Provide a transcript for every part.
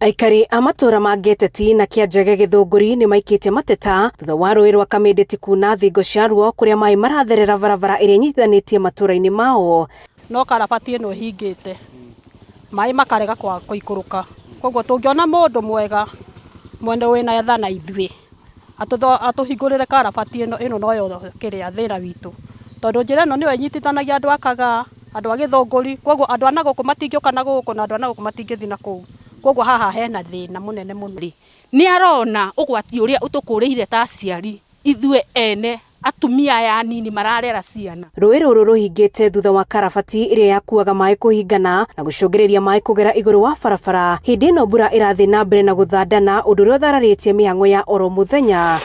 Aikari a matura ma Geteti na Kĩanjege Gĩthũngũri nĩ maikĩtie mateta thutha wa rũĩ rwa Kamĩndĩti kuna thingo cia ruo kũrĩa maĩ maratherera barabara ĩrĩa inyitithanĩtie matũra-inĩ mao. No karabati ĩno ĩhingĩte, maĩ makarega kũikũrũka, koguo tũngĩona mũndũ mwega mwene wĩna tha na ithuĩ atũhingũrĩre karabati ĩno noyo kĩrĩa thĩna witũ, tondũ njĩra ĩno nĩyo ĩnyitithanagia andũ a Kagaa, andũ a Gĩthũngũri, koguo andũ a nagũkũ matingĩũka nagũkũ na andũ a nagũkũ matingĩthiĩ na kũu, koguo haha hena thĩna mũnene mũno. Nĩ arona ũgwati ũrĩa ũtũkũrĩire ta aciari ithuĩ ene atumia aya anini mararera ciana. Rũĩ rũrũ rũhingĩte thutha wa karabati ĩrĩa yakuaga maĩ kũhingana na gũcũngĩrĩria maĩ kũgera igũrũ wa barabara. Hĩndĩ ĩno mbura ĩrathiĩ na mbere na gũthandana, ũndũ ũrĩa ũthararĩtie mĩhang'o ya oro mũthenya.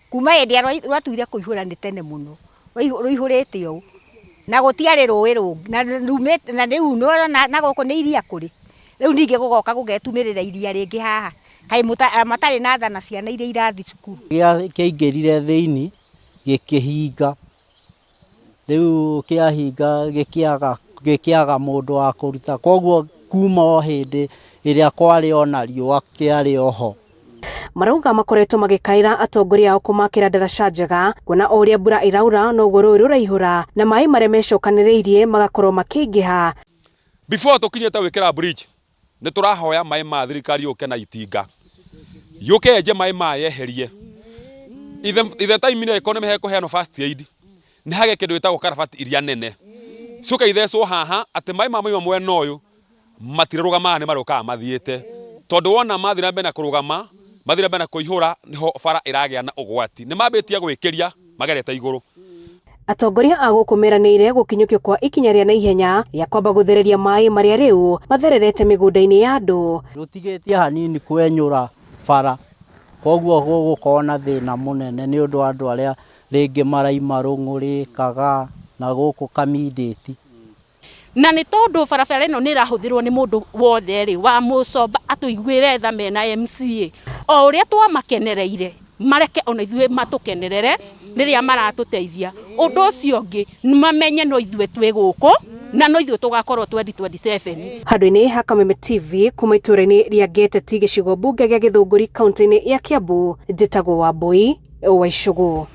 Kuma hĩndĩ ĩrĩa rwatuire kũihũra nĩ tene mũno, rũihũrĩte ũũ na gũtiarĩ rũĩ rũngĩ na rĩu na gũkũ nĩ iria kũrĩ, rĩu ningĩ gũgoka gũgetumĩrĩra iria rĩngĩ haha, kaĩ matarĩ na tha na ciana iria irathi cukuru. Kĩaingĩrire thĩinĩ gĩkĩhinga, rĩu kĩahinga gĩkĩaga mũndũ wa kũruta, koguo kuma o hĩndĩ ĩrĩa kwarĩ ona riũa kĩarĩ oho. Marauga makoretwo magĩkaĩra atongoria ao kũmakĩra ndaraca njega, kuona o ũrĩa mbura ĩraura noguo rũĩ rũraihũra na maĩ marĩa mecokanĩrĩirie magakorwo makĩingĩha. Before tũkinyĩte gwĩkĩra bridge nĩ tũrahoya maĩ ma thirikari yũke na itinga yũke yenje maĩ maya yeherie. Ithe time ĩno ĩkorwo nĩ mekũheanwo first aid, nĩ hage kĩndũ gĩtagwo karabati iria nene coka ithecwo haha atĩ maĩ ma mũima mwena ũyũ matirarũgama nĩ marũkaga mathiĩte, tondũ wona mathiĩ na mbere na kũrũgama mathiĩ na mbere na kũihũra niho bara ĩragĩa na ũgwati, nĩ mambĩtie gwĩkĩria magerete igũrũ. Atongoria a gũkũ meranĩire gũkinyũkio kwa ikinya rĩa naihenya rĩa kwamba gũthereria maĩ marĩa rĩu mathererete mĩgũnda-inĩ ya andũ. Rũtigĩtie hanini kwenyũra bara, koguo gũgũkorwo na thĩna mũnene nĩ ũndũ wa andũ arĩa rĩngĩ maraima Rũng'ũrĩ, Kagaa na gũkũ Kamĩndĩti. Na nĩ tondũ barabara ĩno nĩ ĩrahũthĩrwo nĩ mũndũ wothe rĩ wa Mũcomba atũiguĩre tha mena MCA, o ũrĩa twamakenereire mareke ona ithuĩ matũkenerere rĩrĩa maratũteithia. Ũndũ ũcio ũngĩ mamenye no ithuĩ twĩ gũkũ na no ithuĩ tũgakorwo 2027. Handũ-inĩ ha Kameme TV kuma itũra-inĩ rĩa Geteti gĩcigo mbunge gĩa Gĩthũngũri kaunti-inĩ ya Kiambu, njĩtagwo Wambui wa Icũgũ.